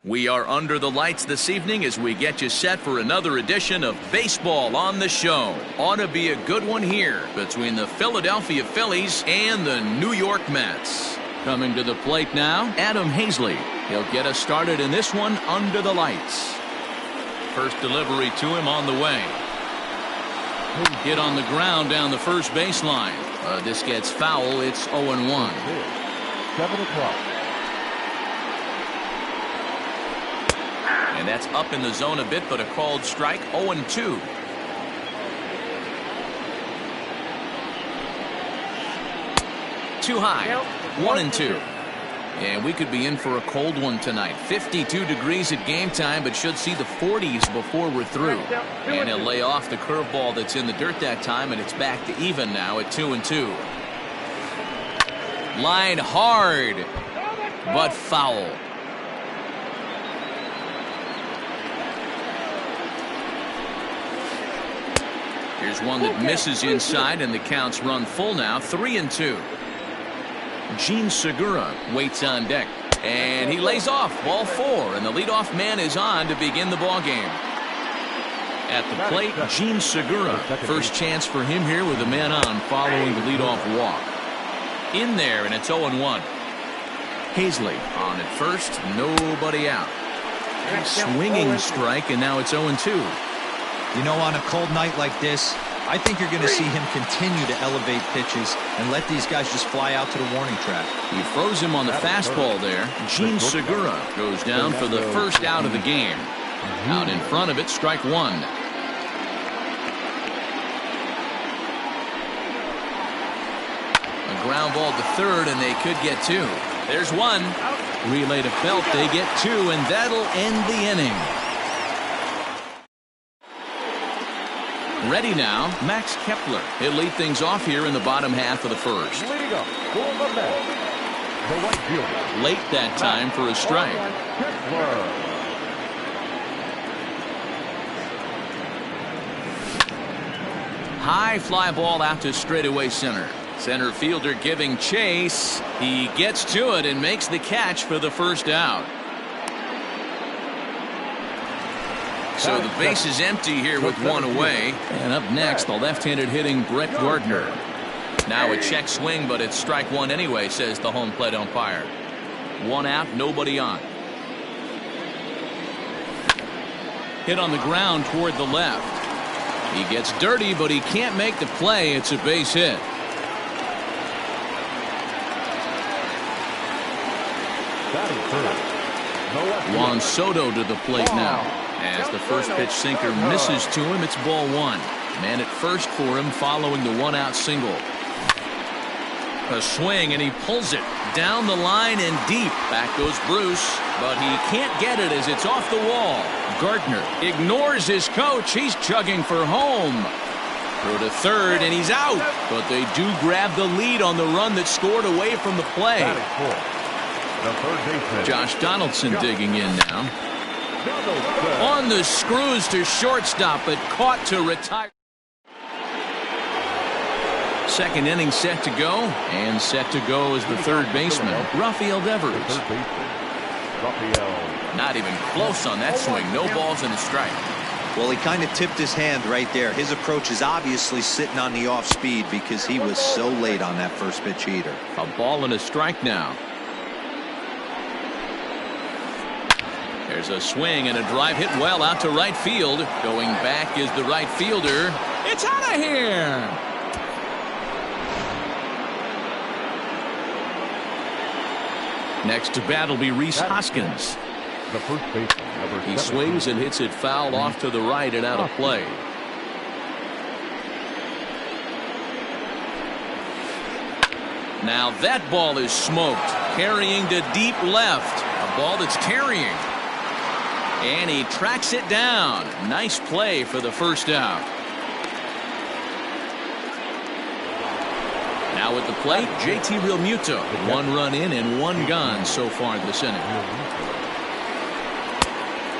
We are under the lights this evening as we get you set for another edition of Baseball on the Show. Ought to be a good one here between the Philadelphia Phillies and the New York Mets. Coming to the plate now, Adam Hazley. He'll get us started in this one under the lights. First delivery to him on the way. Hit on the ground down the first baseline. This gets foul. It's 0-1. 7 o'clock. And that's up in the zone a bit, but a called strike. 0-2. Too high. 1-2. And we could be in for a cold one tonight. 52 degrees at game time, but should see the 40s before we're through. And he'll lay off the curveball that's in the dirt that time, and it's back to even now at 2-2. Line hard, but foul. Here's one that misses inside, and the count's run full now. 3-2. Jean Segura waits on deck, and he lays off. Ball 4, and the leadoff man is on to begin the ball game. At the plate, Jean Segura. First chance for him here with a man on following the leadoff walk. In there, and it's 0-1. Hazley on at first, nobody out. A swinging strike, and now it's 0-2. You know, on a cold night like this, I think you're going to see him continue to elevate pitches and let these guys just fly out to the warning track. He froze him on the fastball there. Jean Segura goes down for the first out of the game. Out in front of it, strike one. A ground ball to third, and they could get two. There's one. Relay to Belt, they get two, and that'll end the inning. Ready now, Max Kepler. He'll lead things off here in the bottom half of the first. Leading up for the Mets, the right fielder. Late that time for a strike. Kepler. High fly ball out to straightaway center. Center fielder giving chase. He gets to it and makes the catch for the first out. So the base is empty here with one away. And up next, the left-handed hitting Brett Gardner. Now a check swing, but it's strike one anyway, says the home plate umpire. One out, nobody on. Hit on the ground toward the left. He gets dirty, but he can't make the play. It's a base hit. Juan Soto to the plate now. As the first pitch sinker misses to him, it's ball one. Man at first for him following the one-out single. A swing, and he pulls it down the line and deep. Back goes Bruce, but he can't get it as it's off the wall. Gardner ignores his coach. He's chugging for home. Throw to third, and he's out. But they do grab the lead on the run that scored away from the play. Josh Donaldson digging in now. On the screws to shortstop, but caught to retire. Second inning set to go, and set to go is the third baseman, Rafael Devers. Not even close on that swing. No balls and a strike. Well, he kind of tipped his hand right there. His approach is obviously sitting on the off speed because he was so late on that first pitch heater. A ball and a strike now. There's a swing and a drive hit well out to right field. Going back is the right fielder. It's out of here. Next to bat will be Rhys Hoskins. The first baseman, he swings and hits it foul off to the right and out of play. Now that ball is smoked. Carrying to deep left. A ball that's carrying. And he tracks it down. Nice play for the first out. Now at the plate, JT Realmuto. One run in and one gone so far this inning.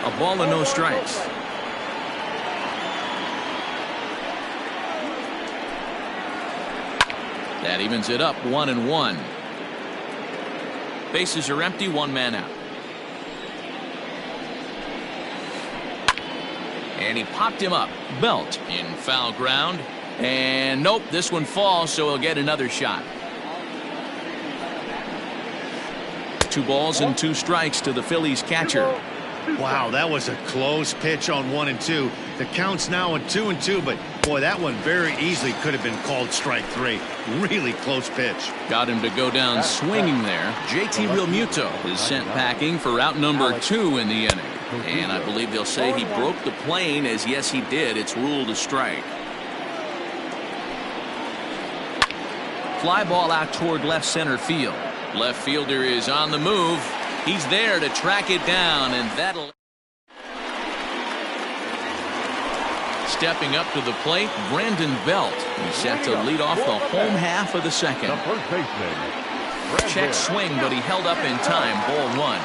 A ball and no strikes. That evens it up 1-1. Bases are empty, one man out. And he popped him up. Belt in foul ground. And nope, this one falls, so he'll get another shot. 2 balls and 2 strikes to the Phillies catcher. Wow, that was a close pitch on 1 and 2. The count's now at 2 and 2, but boy, that one very easily could have been called strike 3. Really close pitch. Got him to go down swinging there. JT Realmuto is sent packing for out number 2 in the inning. And I believe they'll say he broke the plane, as yes he did. It's ruled a strike. Fly ball out toward left center field. Left fielder is on the move. He's there to track it down, and that'll... Stepping up to the plate, Brandon Belt. He's set to lead off the home half of the second. The first baseman. Check swing, but he held up in time. Ball 1.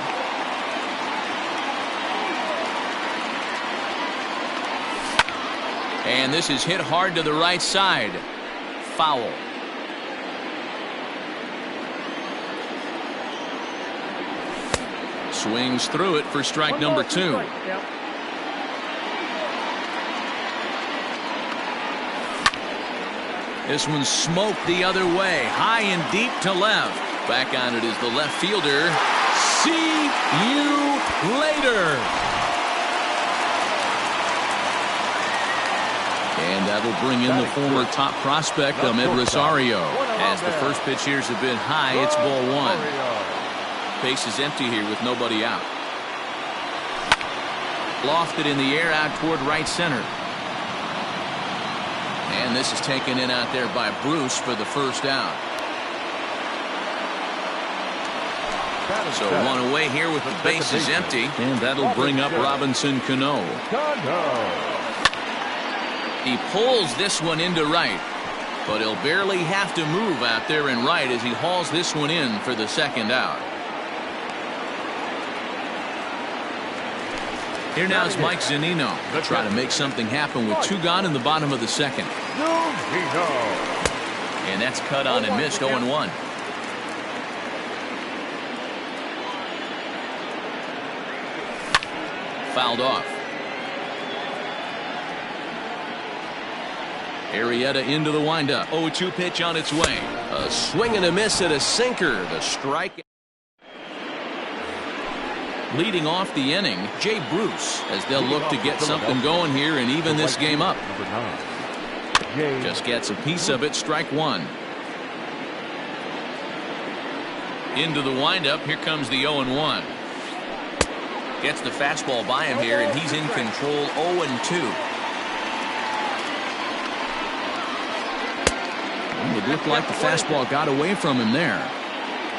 And this is hit hard to the right side. Foul. Swings through it for strike number 2. This one's smoked the other way. High and deep to left. Back on it is the left fielder. See you later. And that'll bring in the former top prospect, Ahmed Rosario. As the first pitch here's a bit high, it's ball 1. Base is empty here with nobody out. Lofted in the air out toward right center. And this is taken in out there by Bruce for the first out. So 1 away here with the bases empty. And that'll bring up Robinson Cano. He pulls this one into right. But he'll barely have to move out there in right as he hauls this one in for the second out. Here now is Mike Zunino. They'll try to make something happen with 2 gone in the bottom of the second. And that's cut on and missed. 0-1. Fouled off. Arrieta into the windup. 0-2 pitch on its way. A swing and a miss at a sinker. The strike. Leading off the inning, Jay Bruce, as they'll look to get something going here and even this game up. Just gets a piece of it. Strike 1. Into the windup. Here comes the 0-1. Gets the fastball by him here, and he's in control. 0-2. It looked like the fastball got away from him there.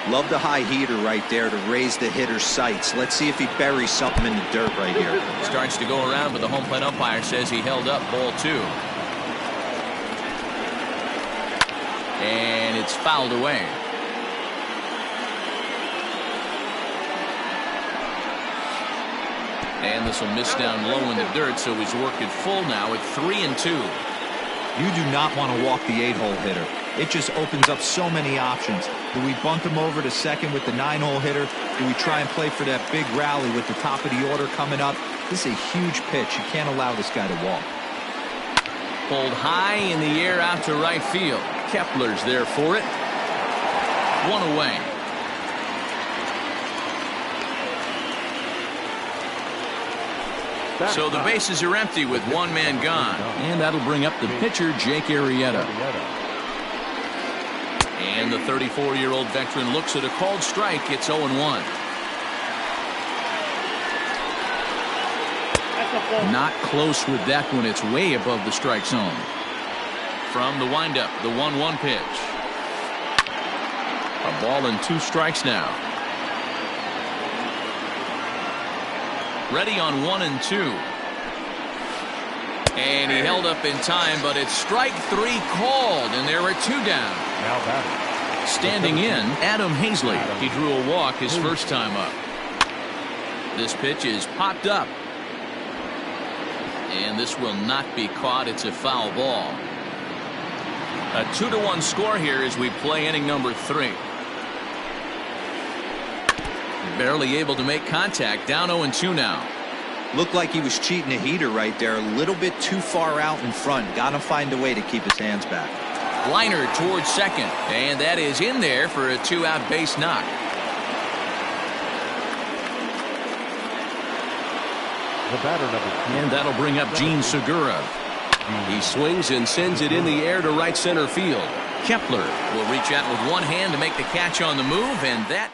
Love the high heater right there to raise the hitter's sights. Let's see if he buries something in the dirt right here. Starts to go around, but the home plate umpire says he held up. Ball 2. And it's fouled away. And this will miss down low in the dirt, so he's working full now at 3-2. You do not want to walk the 8-hole hitter. It just opens up so many options. Do we bunt him over to second with the 9-hole hitter? Do we try and play for that big rally with the top of the order coming up? This is a huge pitch. You can't allow this guy to walk. Pulled high in the air out to right field. Kepler's there for it. 1 away. So the bases are empty with 1 man gone. And that'll bring up the pitcher, Jake Arrieta. And the 34-year-old veteran looks at a called strike. It's 0-1. Not close with that one. It's way above the strike zone. From the windup, the 1-1 pitch. A ball and 2 strikes now. Ready on 1 and 2. And he held up in time, but it's strike 3 called, and there are 2 down. Now batting. Standing in, Adam Hazley. He drew a walk his first time up. This pitch is popped up. And this will not be caught. It's a foul ball. A 2-1 score here as we play inning number 3. Barely able to make contact. Down 0-2 now. Looked like he was cheating a heater right there. A little bit too far out in front. Got to find a way to keep his hands back. Liner towards second, and that is in there for a 2-out base knock. The batter, number 2. And that'll bring up Gene Segura. He swings and sends it in the air to right center field. Kepler will reach out with one hand to make the catch on the move, and that.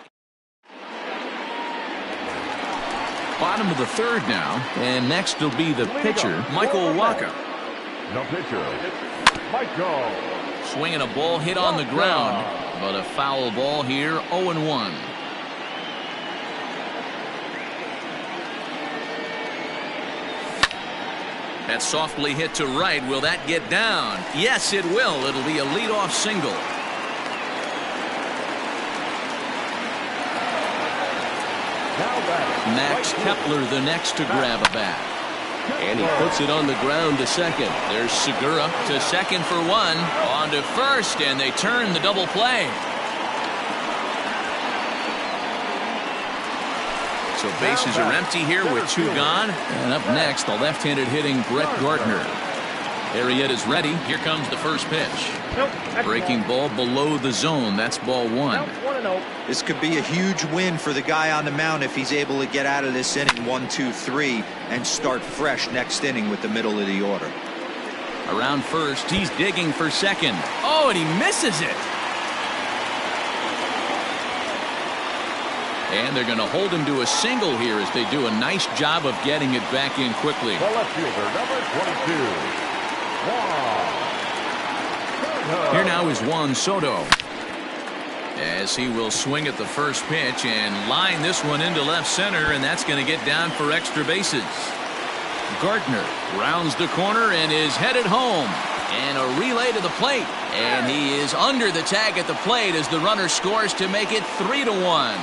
Bottom of the third now, and next will be the pitcher, Michael Wacha. No pitcher, Michael. Swinging a ball hit on the ground, but a foul ball here, 0-1. That's softly hit to right. Will that get down? Yes, it will. It'll be a leadoff single. Max Kepler the next to grab a bat. And he puts it on the ground to second. There's Segura to second for one. On to first, and they turn the double play. So bases are empty here with 2 gone. And up next, the left-handed hitting Brett Gardner. Arrieta's ready. Here comes the first pitch. Breaking ball below the zone. That's ball 1. This could be a huge win for the guy on the mound if he's able to get out of this inning 1, 2, 3 and start fresh next inning with the middle of the order. Around first, he's digging for second. Oh, and he misses it. And they're going to hold him to a single here as they do a nice job of getting it back in quickly. The left fielder, number 22, Juan. Here now is Juan Soto, as he will swing at the first pitch and line this one into left center, and that's going to get down for extra bases. Gardner rounds the corner and is headed home. And a relay to the plate. And he is under the tag at the plate as the runner scores to make it 3-1.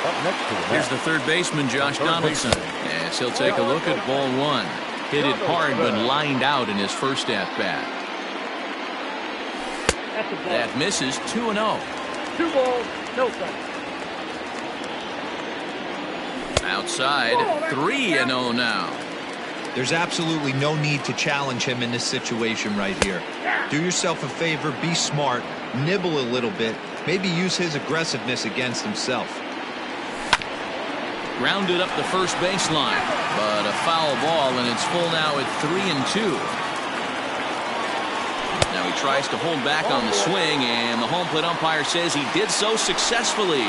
Up next to the Here's the third baseman, Josh Donaldson, as he'll take a look at ball 1. Hit it hard but lined out in his first at-bat. That misses. 2-0. 2 balls, no strikes. Outside, 3-0 now. There's absolutely no need to challenge him in this situation right here. Do yourself a favor, be smart, nibble a little bit, maybe use his aggressiveness against himself. Grounded up the first baseline, but a foul ball, and it's full now at 3-2. Now he tries to hold back on the swing, and the home plate umpire says he did so successfully.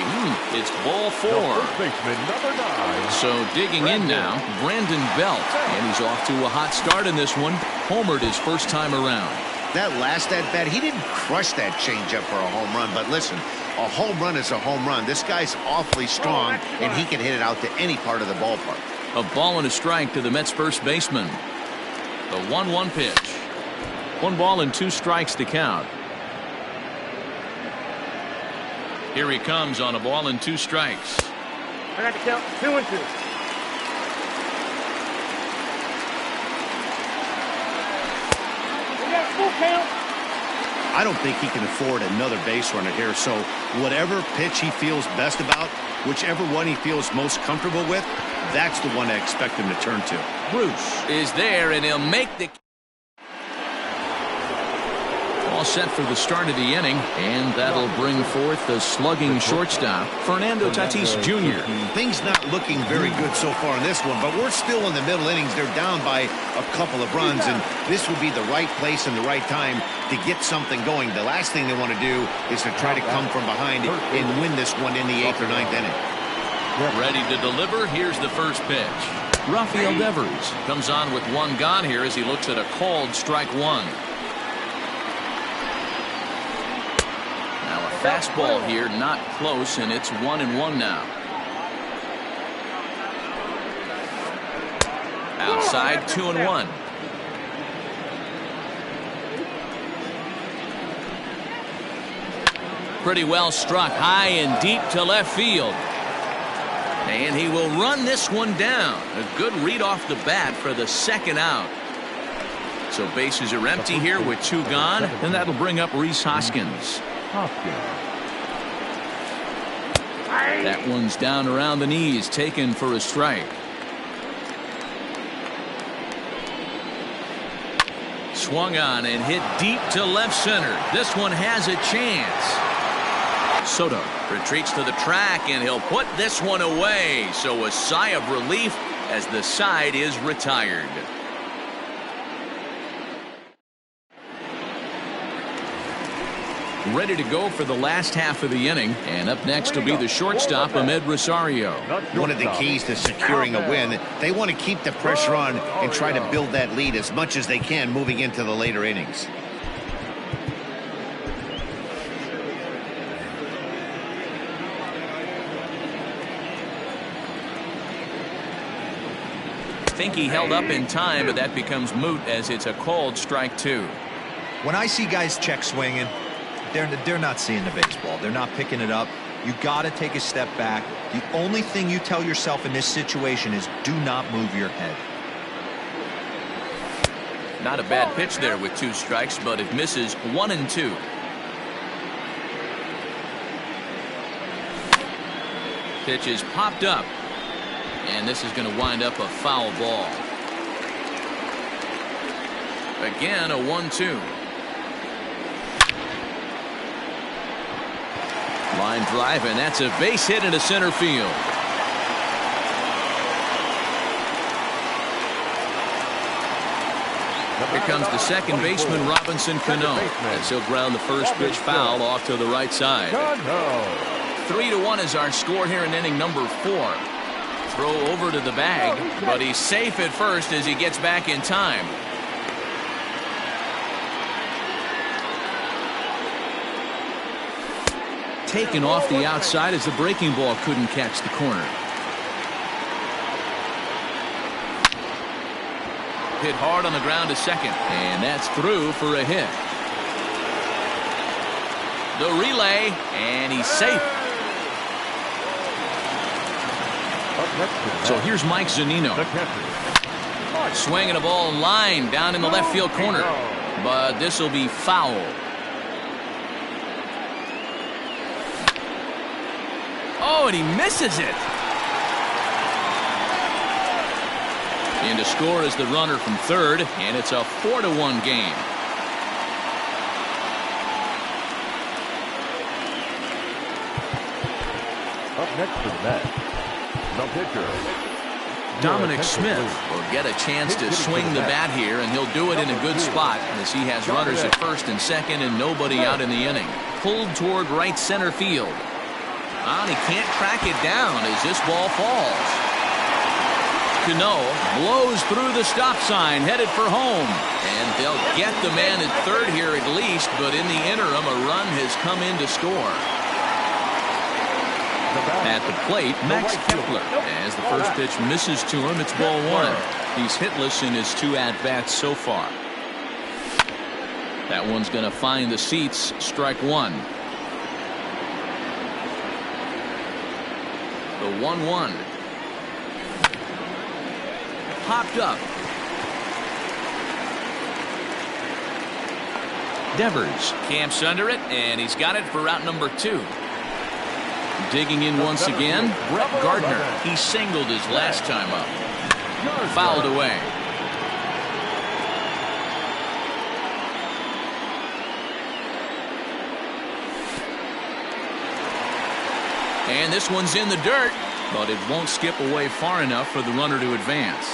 It's ball 4. first baseman, number 9. So digging in now, Brandon Belt, and he's off to a hot start in this one. Homered his first time around. That last at-bat, he didn't crush that changeup for a home run, but listen, a home run is a home run. This guy's awfully strong, and he can hit it out to any part of the ballpark. A ball and a strike to the Mets first baseman. The 1-1 pitch. 1 ball and 2 strikes to count. Here he comes on a ball and 2 strikes. I got to count 2-2. We got full count. I don't think he can afford another base runner here, so whatever pitch he feels best about, whichever one he feels most comfortable with, that's the one I expect him to turn to. Bruce is there, and he'll make the. All set for the start of the inning, and that'll bring forth the slugging shortstop, Fernando Tatis Jr. Things not looking very good so far in this one, but we're still in the middle innings. They're down by a couple of runs, and this would be the right place and the right time to get something going. The last thing they want to do is to try to come from behind and win this one in the 8th or 9th inning. Ready to deliver. Here's the first pitch. Rafael Devers comes on with 1 gone here as he looks at a called strike 1. Fastball here, not close, and it's 1-1 now. Outside, 2-1. Pretty well struck, high and deep to left field. And he will run this one down. A good read off the bat for the 2nd out. So bases are empty here with 2 gone, and that'll bring up Rhys Hoskins. That one's down around the knees, taken for a strike. swung on and hit deep to left center. This one has a chance. Soto retreats to the track, and he'll put this one away. So a sigh of relief as the side is retired. Ready to go for the last half of the inning, and up next will be the shortstop, Amed Rosario. One of the keys to securing a win, they want to keep the pressure on and try to build that lead as much as they can moving into the later innings. I think he held up in time, but that becomes moot as it's a called strike two. When I see guys check swinging, they're not seeing the baseball. They're not picking it up. You got to take a step back. The only thing you tell yourself in this situation is do not move your head. Not a bad pitch there with 2 strikes, but it misses 1-2. Pitch is popped up, and this is going to wind up a foul ball. Again, a 1-2. Line drive, and that's a base hit into center field. Here comes the second baseman, Robinson Cano, as he'll ground the first pitch foul off to the right side. 3-1 is our score here in inning number 4. Throw over to the bag, but he's safe at first as he gets back in time. Taken off the outside as the breaking ball couldn't catch the corner. Hit hard on the ground to second, and that's through for a hit. The relay, and he's safe. So here's Mike Zunino. Swinging a ball line down in the left field corner, but this will be foul. Oh, and he misses it. In to score is the runner from third, and it's a 4-1 game. Up next to the bat, the pitcher. Dominic Smith will get a chance to swing the bat here, and he'll do it in a good spot as he has runners at first and second and nobody out in the inning. Pulled toward right center field. And he can't track it down as this ball falls. Cano blows through the stop sign, headed for home. And they'll get the man at third here at least, but in the interim, a run has come in to score. At the plate, Max Kepler. As the first pitch misses to him, it's ball 1. He's hitless in his 2 at-bats so far. That one's going to find the seats, strike 1. The 1-1. Popped up. Devers camps under it, and he's got it for out number 2. Digging in once again, Brett Gardner. He singled his last time up. Fouled away. And this one's in the dirt, but it won't skip away far enough for the runner to advance.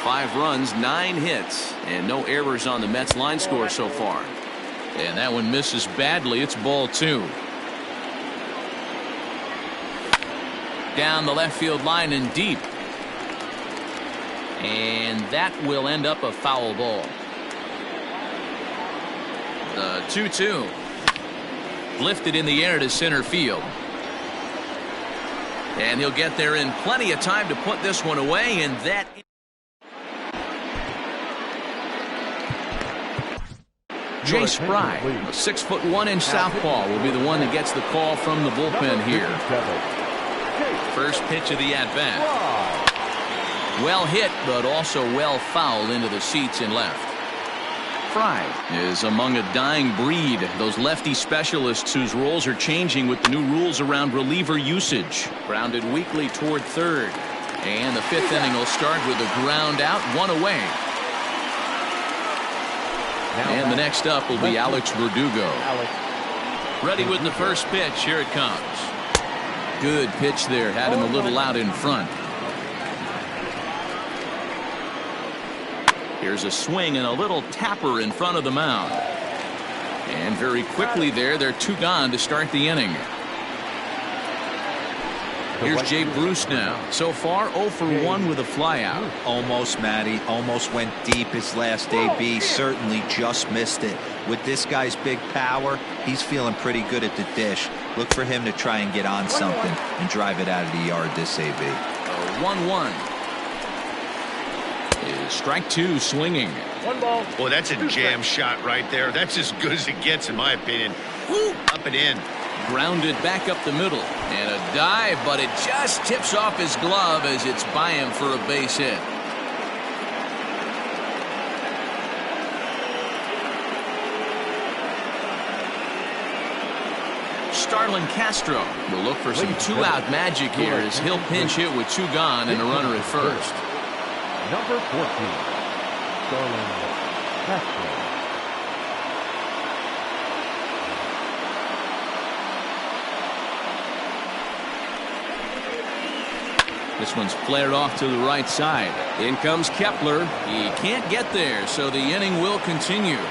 5 runs, 9 hits, and no errors on the Mets line score so far. And that one misses badly. It's ball 2. Down the left field line and deep. And that will end up a foul ball. The 2-2. Lifted in the air to center field. And he'll get there in plenty of time to put this one away, and that. Jay Spry, a 6'1" southpaw, will be the one that gets the call from the bullpen here. First pitch of the at-bat. Well hit, but also well fouled into the seats in left. Fry is among a dying breed, those lefty specialists whose roles are changing with the new rules around reliever usage. Grounded weakly toward third. And the 5th inning will start with a ground out, 1 away. And the next up will be Alex Verdugo. Alex. Ready with the first pitch. Here it comes. Good pitch there. Had him a little out in front. Here's a swing and a little tapper in front of the mound. And very quickly there, they're 2 gone to start the inning. Here's Jay Bruce now. So far, 0 for 1 with a flyout. Almost, Matty. Almost went deep his last AB. Certainly just missed it. With this guy's big power, he's feeling pretty good at the dish. Look for him to try and get on something and drive it out of the yard this AB. 1-1. Is strike 2 swinging. 1 ball. Boy, that's a jam shot right there. That's as good as it gets, in my opinion. Woo, up and in. Grounded back up the middle. And a dive, but it just tips off his glove as it's by him for a base hit. Starlin Castro will look for some 2-out magic here as he'll pinch hit with 2 gone and a runner at first. Number 14, Starlin Castro. This one's flared off to the right side. In comes Kepler. He can't get there, so the inning will continue.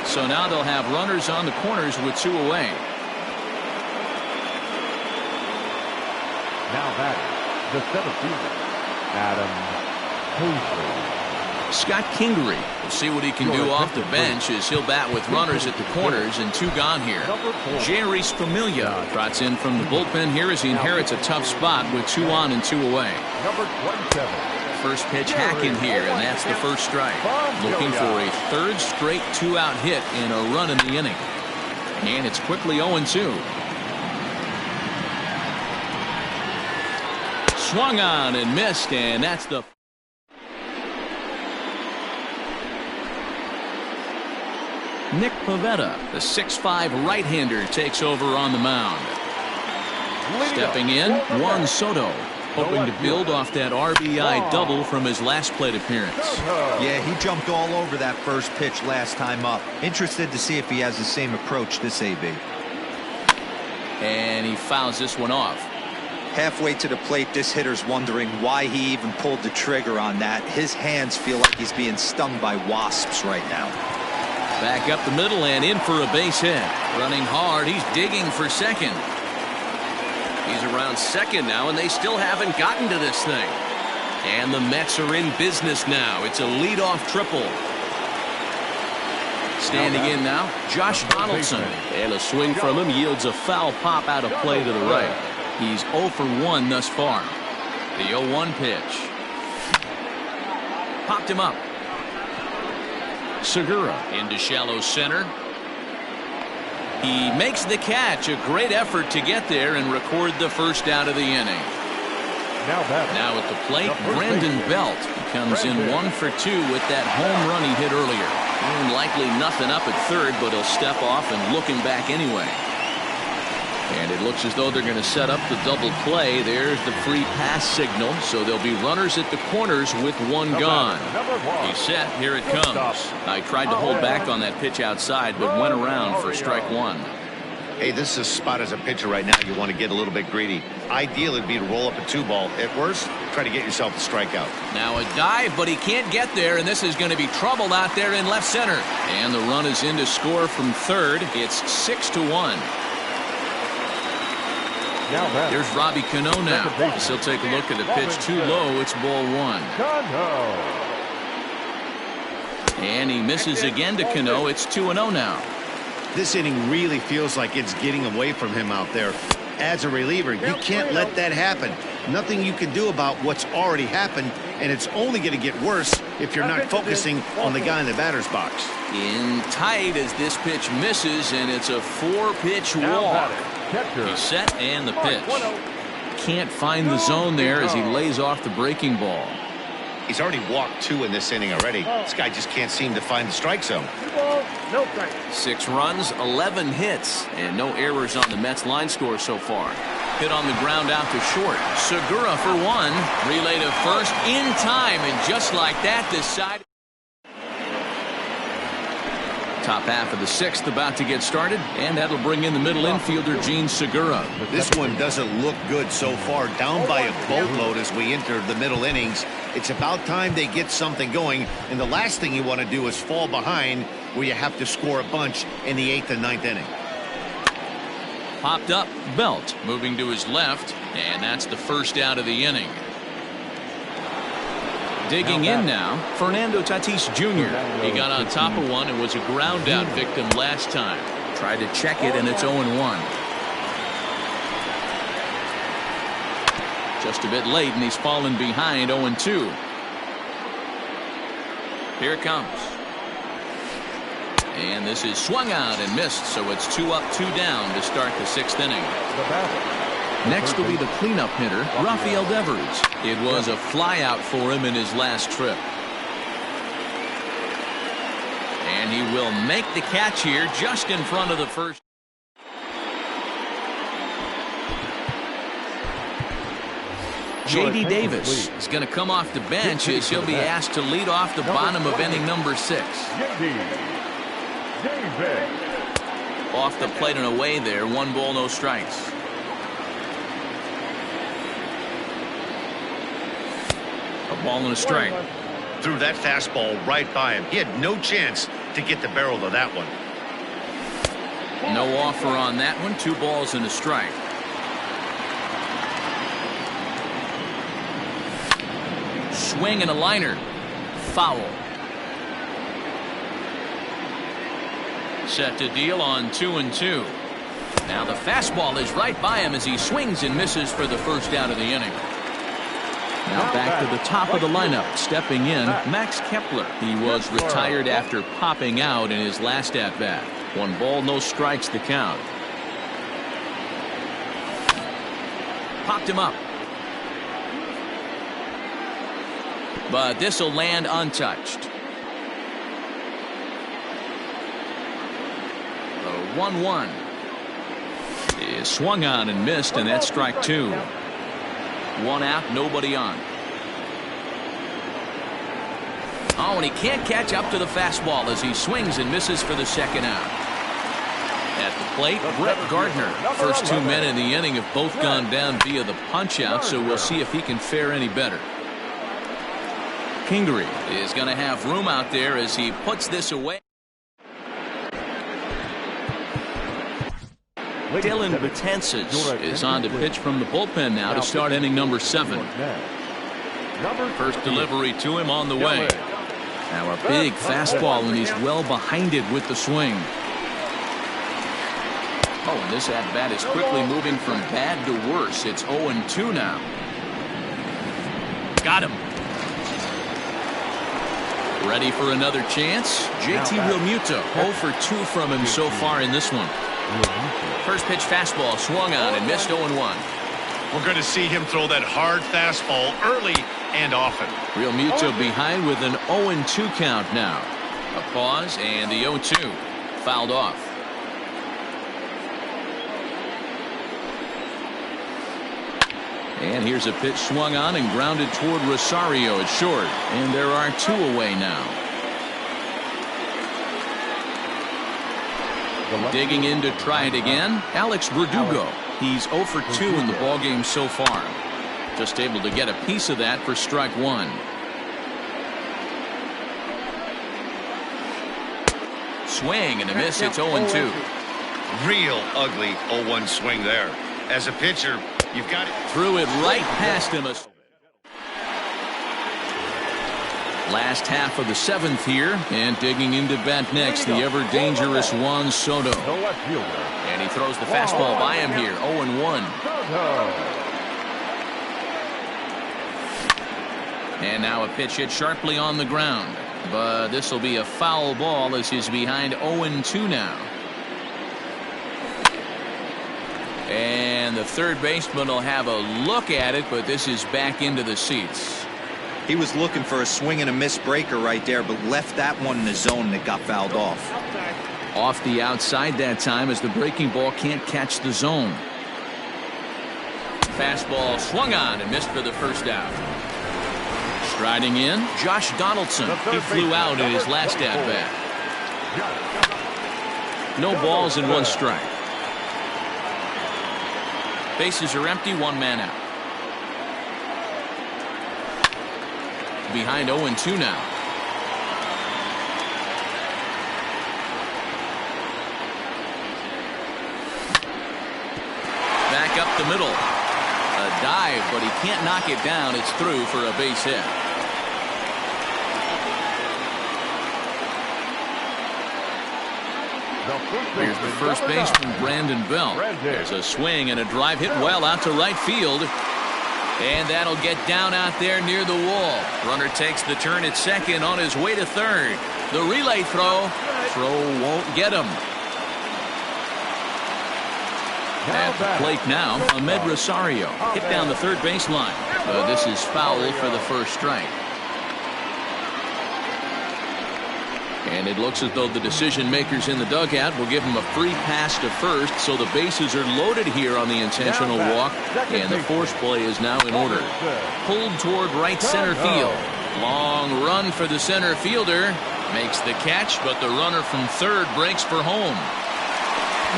So now they'll have runners on the corners with 2 away. Now batting, the 7th, Adam Paisley. Scott Kingery will see what he can do off the bench as he'll bat with runners at the corners and 2 gone here. Jerry's Familia trots in from the bullpen here as he inherits a tough spot with 2 on and 2 away. Number 27. First pitch hacking here, and that's the first strike. Looking for a 3rd straight 2-out hit and a run in the inning. And it's quickly 0-2. Swung on and missed, and that's the Nick Pivetta, the 6'5" right-hander, takes over on the mound. Stepping in, Juan Soto, hoping to build off that RBI double from his last plate appearance. Yeah, he jumped all over that first pitch last time up. Interested to see if he has the same approach this AB. And he fouls this one off. Halfway to the plate, this hitter's wondering why he even pulled the trigger on that. His hands feel like he's being stung by wasps right now. Back up the middle and in for a base hit. Running hard, he's digging for second. He's around second now, and they still haven't gotten to this thing. And the Mets are in business now. It's a leadoff triple. Standing in now, Josh Donaldson. And a swing from him yields a foul pop out of play to the right. He's 0 for 1 thus far. The 0-1 pitch. Popped him up. Segura into shallow center. He makes the catch. A great effort to get there and record the first out of the inning. Now at the plate, Brandon Belt comes in 1 for 2 with that home run he hit earlier. And likely nothing up at third, but he'll step off and looking back anyway. And it looks as though they're going to set up the double play. There's the free pass signal. So there'll be runners at the corners with 1 gone. He's set. Here it comes. I tried to hold back on that pitch outside, but went around for strike 1. Hey, this is a spot as a pitcher right now. You want to get a little bit greedy. Ideal would be to roll up a 2-ball. At worst, try to get yourself a strikeout. Now a dive, but he can't get there, and this is going to be trouble out there in left center. And the run is in to score from third. It's 6-1. Here's Robbie Cano now. He'll take a look at the pitch too low. It's ball 1. And he misses again to Cano. It's 2-0 now. This inning really feels like it's getting away from him out there. As a reliever, you can't let that happen. Nothing you can do about what's already happened, and it's only going to get worse if you're not focusing on the guy in the batter's box. In tight as this pitch misses, and it's a 4-pitch walk. He's set and the pitch. Can't find the zone there as he lays off the breaking ball. He's already walked 2 in this inning already. This guy just can't seem to find the strike zone. 6 runs, 11 hits, and no errors on the Mets line score so far. Hit on the ground out to short. Segura for 1. Relay to first in time, and just like that, this side. Top half of the sixth about to get started, and that'll bring in the middle infielder, Gene Segura. This one doesn't look good so far. Down by a boatload as we enter the middle innings. It's about time they get something going, and the last thing you want to do is fall behind where you have to score a bunch in the 8th and 9th inning. Popped up, Belt moving to his left, and that's the first out of the inning. Digging in now, Fernando Tatis Jr. He got on top of one and was a ground out victim last time. Tried to check it, and it's 0-1. Just a bit late, and he's fallen behind 0-2. Here it comes. And this is swung out and missed, so it's 2 up, 2 down to start the 6th inning. Next will be the cleanup hitter, Rafael Devers. It was a flyout for him in his last trip. And he will make the catch here just in front of the first. J.D. Davis is going to come off the bench as he'll be asked to lead off the bottom of inning number 6. Off the plate and away there, 1 ball, no strikes. A ball and a strike. Threw that fastball right by him. He had no chance to get the barrel of that one. No offer on that one. 2 balls and a strike. Swing and a liner. Foul. Set to deal on 2-2. Now the fastball is right by him as he swings and misses for the first out of the inning. Now back to the top of the lineup. Stepping in, Max Kepler. He was retired after popping out in his last at-bat. 1 ball, no strikes the count. Popped him up. But this will land untouched. 1-1 is swung on and missed, and that's strike 2. 1 out, nobody on. Oh, and he can't catch up to the fastball as he swings and misses for the 2nd out. At the plate, Brett Gardner. First 2 men in the inning have both gone down via the punch-out, so we'll see if he can fare any better. Kingery is going to have room out there as he puts this away. Dylan Betances is on to pitch from the bullpen now to start inning number 7. First delivery to him on the way. Now a big fastball, and he's well behind it with the swing. Oh, and this at-bat is quickly moving from bad to worse. It's 0-2 now. Got him. Ready for another chance? JT Realmuto. 0 for 2 from him so far in this one. First pitch fastball swung on and missed 0-1. We're going to see him throw that hard fastball early and often. Realmuto behind with an 0-2 count now. A pause and the 0-2 fouled off. And here's a pitch swung on and grounded toward Rosario at short. And there are 2 away now. Digging in to try it again, Alex Verdugo. He's 0 for 2 in the ballgame so far. Just able to get a piece of that for strike 1. Swing and a miss. It's 0-2. Real ugly 0-1 swing there. As a pitcher, you've got it. Threw it right past him. Last half of the 7th here, and digging into bat next, the ever-dangerous Juan Soto. And he throws the fastball by him here, 0-1. And now a pitch hit sharply on the ground. But this will be a foul ball as he's behind 0-2 now. And the third baseman will have a look at it, but this is back into the seats. He was looking for a swing and a miss breaker right there, but left that one in the zone that got fouled off. Off the outside that time as the breaking ball can't catch the zone. Fastball swung on and missed for the first out. Striding in, Josh Donaldson. He flew out in his last at-bat. No balls and 1 strike. Bases are empty, 1 man out. Behind 0-2 now. Back up the middle. A dive, but he can't knock it down. It's through for a base hit. Here's the first baseman, Brandon Belt. There's a swing and a drive hit well out to right field. And that'll get down out there near the wall. Runner takes the turn at second on his way to third. The relay throw. Throw won't get him. At the plate now, Ahmed Rosario. Hit down the third baseline. This is foul for the first strike. And it looks as though the decision makers in the dugout will give him a free pass to first, so the bases are loaded here on the intentional walk, and the force play is now in order. Pulled toward right center field. Long run for the center fielder. Makes the catch, but the runner from third breaks for home.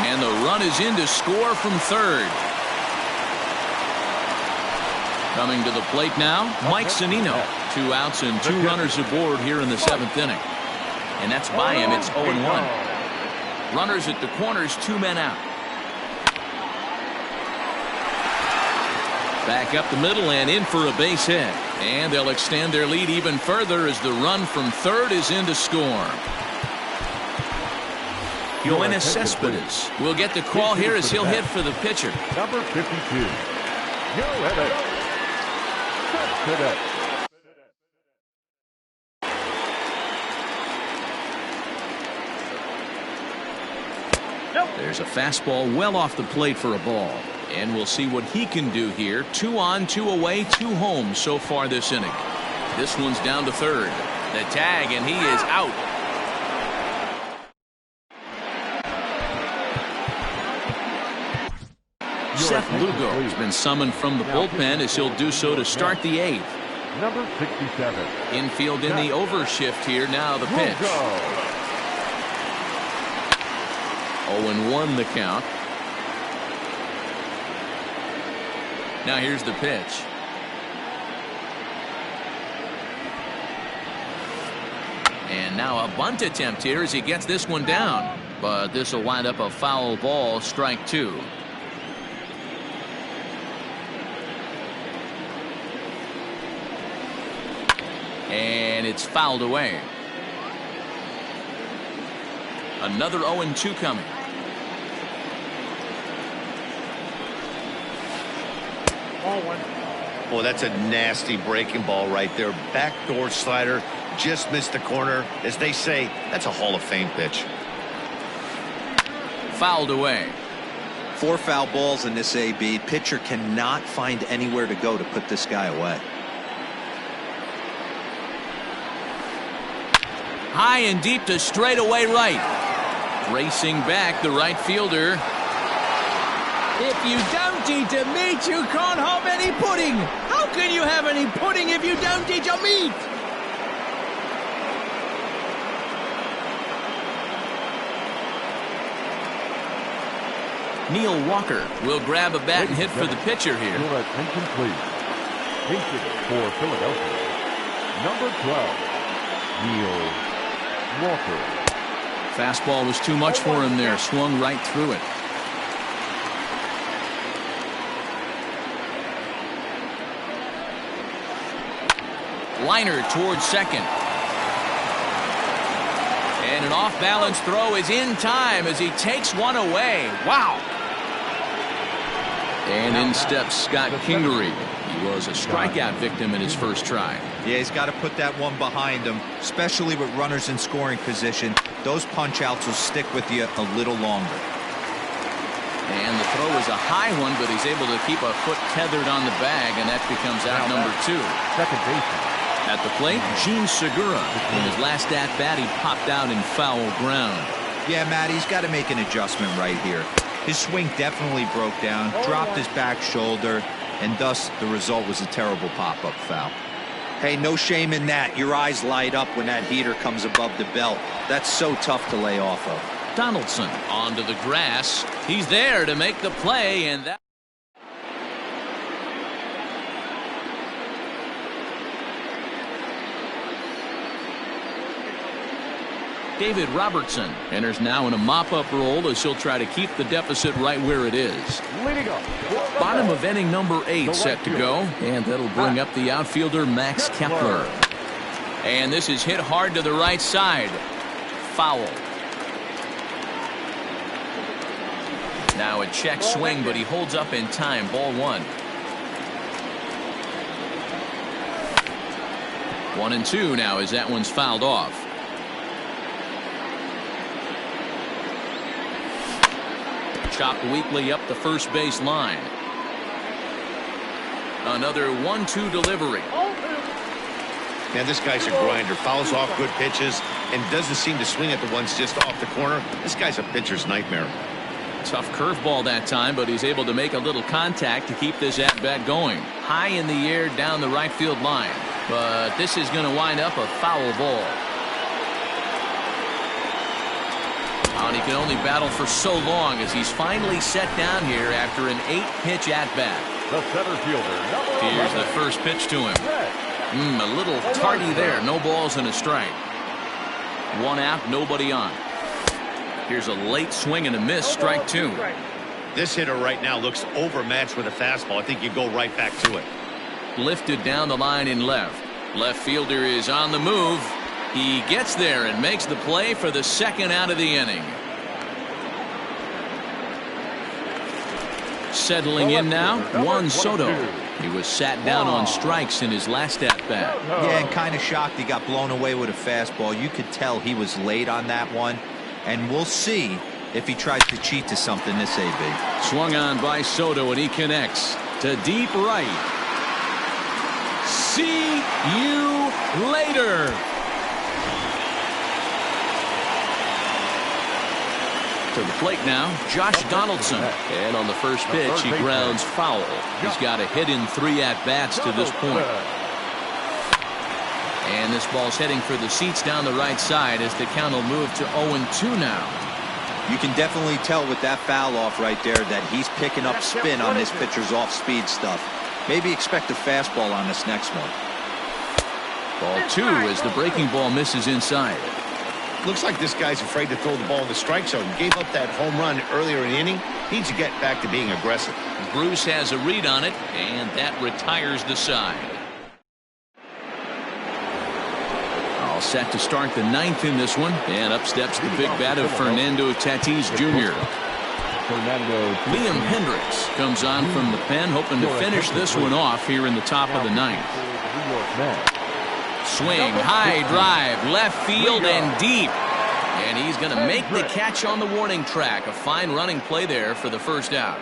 And the run is in to score from third. Coming to the plate now, Mike Zunino. 2 outs and 2 runners aboard here in the 7th inning. And that's by him. It's 0-1. Runners at the corners, 2 men out. Back up the middle and in for a base hit. And they'll extend their lead even further as the run from third is in to score. Yoenis Cespedes will get the call here as he'll hit for the pitcher. Number 52. Yoenis Cespedes. There's a fastball well off the plate for a ball. And we'll see what he can do here. 2 on, 2 away, 2 home so far this inning. This one's down to third. The tag, and he is out. Seth Lugo has been summoned from the bullpen as he'll do so to start the 8th. Number 67. Infield in the overshift here. Now the pitch. 0-1 the count. Now here's the pitch. And now a bunt attempt here as he gets this one down. But this will wind up a foul ball, strike 2. And it's fouled away. Another 0-2 coming. Oh, that's a nasty breaking ball right there. Backdoor slider, just missed the corner. As they say, that's a Hall of Fame pitch. Fouled away. 4 foul balls in this AB. Pitcher cannot find anywhere to go to put this guy away. High and deep to straightaway right. Racing back the right fielder. If you don't eat a meat, you can't have any pudding. How can you have any pudding if you don't eat your meat? Neil Walker will grab a bat and hit for the pitcher here. Your attention, please. Pitching for Philadelphia. Number 12. Neil Walker. Fastball was too much for him there. Swung right through it. Liner towards second. And an off-balance throw is in time as he takes one away. Wow. And in steps Scott Kingery. He was a strikeout victim in his first try. Yeah, he's got to put that one behind him, especially with runners in scoring position. Those punch-outs will stick with you a little longer. And the throw is a high one, but he's able to keep a foot tethered on the bag, and that becomes out number 2. Second baseman. At the plate, Jean Segura. In his last at-bat, he popped out in foul ground. Yeah, Matt, he's got to make an adjustment right here. His swing definitely broke down, dropped his back shoulder, and thus the result was a terrible pop-up foul. Hey, no shame in that. Your eyes light up when that heater comes above the belt. That's so tough to lay off of. Donaldson onto the grass. He's there to make the play, and that. David Robertson enters now in a mop-up role as he'll try to keep the deficit right where it is. Leading up. Bottom of inning number 8 set to go, and that'll bring up the outfielder Max Kepler. And this is hit hard to the right side. Foul. Now a check swing, but he holds up in time. Ball 1. 1-2 now as that one's fouled off. Chopped weakly up the first base line. Another 1-2 delivery. Man, this guy's a grinder. Fouls off good pitches and doesn't seem to swing at the ones just off the corner. This guy's a pitcher's nightmare. Tough curveball that time, but he's able to make a little contact to keep this at-bat going. High in the air down the right field line. But this is going to wind up a foul ball. And he can only battle for so long as he's finally set down here after an 8-pitch at-bat. The center fielder. Here's the first pitch to him. A little tardy there. No balls and a strike. 1 out, nobody on. Here's a late swing and a miss. Strike 2. This hitter right now looks overmatched with a fastball. I think you go right back to it. Lifted down the line in left. Left fielder is on the move. He gets there and makes the play for the second out of the inning. Settling in now, Juan Soto. He was sat down on strikes in his last at-bat. Yeah, and kind of shocked he got blown away with a fastball. You could tell he was late on that one. And we'll see if he tries to cheat to something this AB. Swung on by Soto, and he connects to deep right. See you later. To the plate now, Josh Donaldson. And on the first pitch, he grounds foul. He's got a hit in 3 at-bats to this point. And this ball's heading for the seats down the right side as the count will move to 0-2 now. You can definitely tell with that foul off right there that he's picking up spin on this pitcher's off-speed stuff. Maybe expect a fastball on this next one. Ball 2 as the breaking ball misses inside. Looks like this guy's afraid to throw the ball in the strike zone. Gave up that home run earlier in the inning. Needs to get back to being aggressive. Bruce has a read on it, and that retires the side. All set to start the 9th in this one, and up steps the big bat of Fernando Tatis Jr. Liam Hendricks comes on from the pen, hoping to finish this one off here in the top of the 9th. Swing, high drive, left field and deep. And he's going to make the catch on the warning track. A fine running play there for the first out.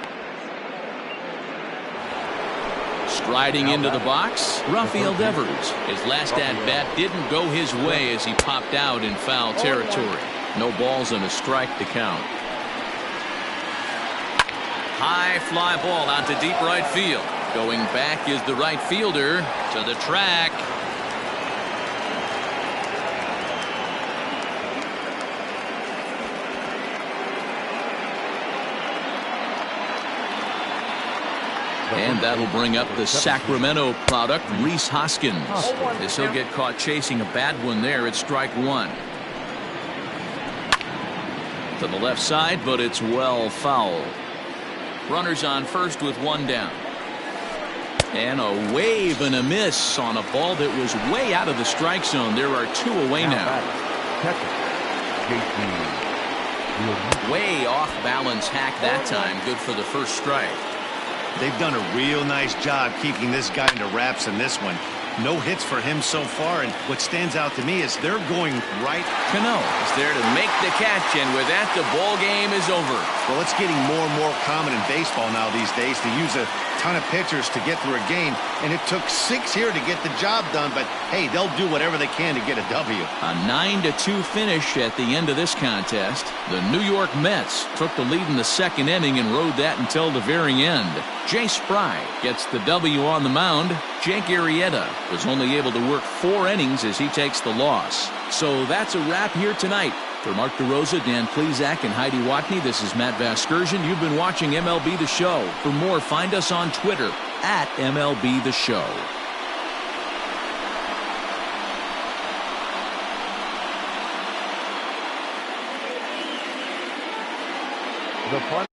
Striding into the box, Rafael Devers. His last at-bat didn't go his way as he popped out in foul territory. No balls and a strike to count. High fly ball out to deep right field. Going back is the right fielder to the track. And that'll bring up the Sacramento product, Rhys Hoskins. As he'll get caught chasing a bad one there at strike 1. To the left side, but it's well foul. Runners on first with 1 down. And a wave and a miss on a ball that was way out of the strike zone. There are 2 away now. Way off balance hack that time. Good for the first strike. They've done a real nice job keeping this guy into wraps in this one. No hits for him so far, and what stands out to me is they're going right. Cano is there to make the catch, and with that, the ball game is over. Well, it's getting more and more common in baseball now these days to use a ton of pitchers to get through a game, and it took 6 here to get the job done, but hey, they'll do whatever they can to get a W. A 9-2 finish at the end of this contest. The New York Mets took the lead in the second inning and rode that until the very end. Jay Spry gets the W on the mound. Jake Arrieta was only able to work 4 innings as he takes the loss. So that's a wrap here tonight. For Mark DeRosa, Dan Plesac, and Heidi Watney, this is Matt Vasgersian. You've been watching MLB The Show. For more, find us on Twitter at MLB The Show. The punt.